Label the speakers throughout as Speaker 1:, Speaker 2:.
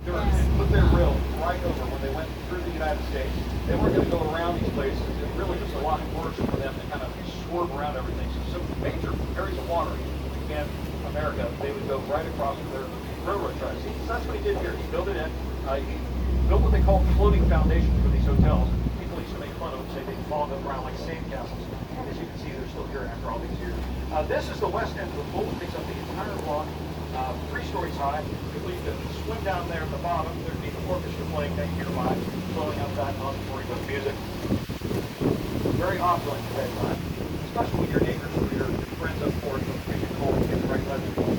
Speaker 1: dirt and put their rail right over when they went through the United States. They weren't going to go around these places. It really was a lot worse for them to kind of swerve around everything. So some major areas of water in America, they would go right across their railroad tracks. So that's what he did here. He built it in. He built what they call floating foundations for these hotels. People used to make fun of them, say they fall around like sandcastles. As you can see, they're still here after all these years. This is the west end of the boat. It takes up the entire block, 3 stories high. People used to swim down there at the bottom. There'd be the orchestra playing nearby, blowing out that auditory with music. Very opulent at that time, especially with your neighbors or your friends up for it. So you can call and get the right level.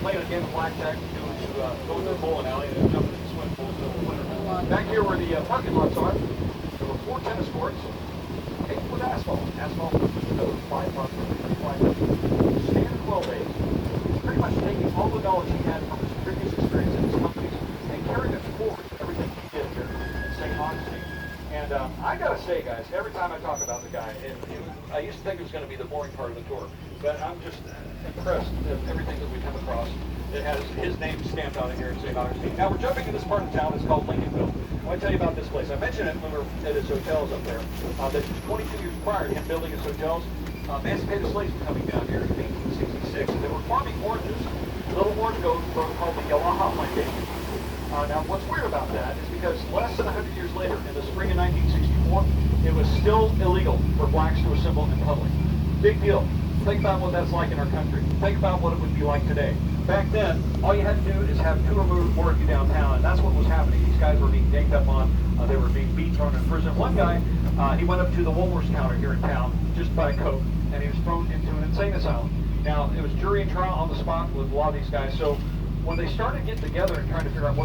Speaker 1: Playing a game of blackjack, go to the bowling alley and jump into the swim pool. So back here where the parking lots are, there were 4 tennis courts, paved with asphalt. Asphalt was another 5 bucks, 35 standard 12 days. Pretty much taking all the knowledge he had from his previous experience in his companies and carrying it forward to everything he did here in St. Augustine. And I gotta say, guys, every time I talk about the guy, I used to think it was going to be the boring part of the tour, but I'm just impressed with everything that we come across. It has his name stamped on it here in St. Augustine. Now we're jumping to this part of town. It's called Lincolnville. I want to tell you about this place. I mentioned it when we were at his hotels up there. That 22 years prior to him building his hotels, emancipated slaves were coming down here in 1866. And they were farming oranges, little orange grove called the Yalaha Plantation. Now what's weird about that is because less than 100 years later, in the spring of 1964, it was still illegal for blacks to assemble in public. Big deal. Think about what that's like in our country. Think about what it would be like today. Back then, all you had to do is have 2 or more of you downtown, and that's what was happening. These guys were being ganged up on. They were being beat, thrown in prison. One guy, he went up to the Woolworths counter here in town just to buy a Coke, and he was thrown into an insane asylum. Now, it was jury and trial on the spot with a lot of these guys. So when they started getting together and trying to figure out what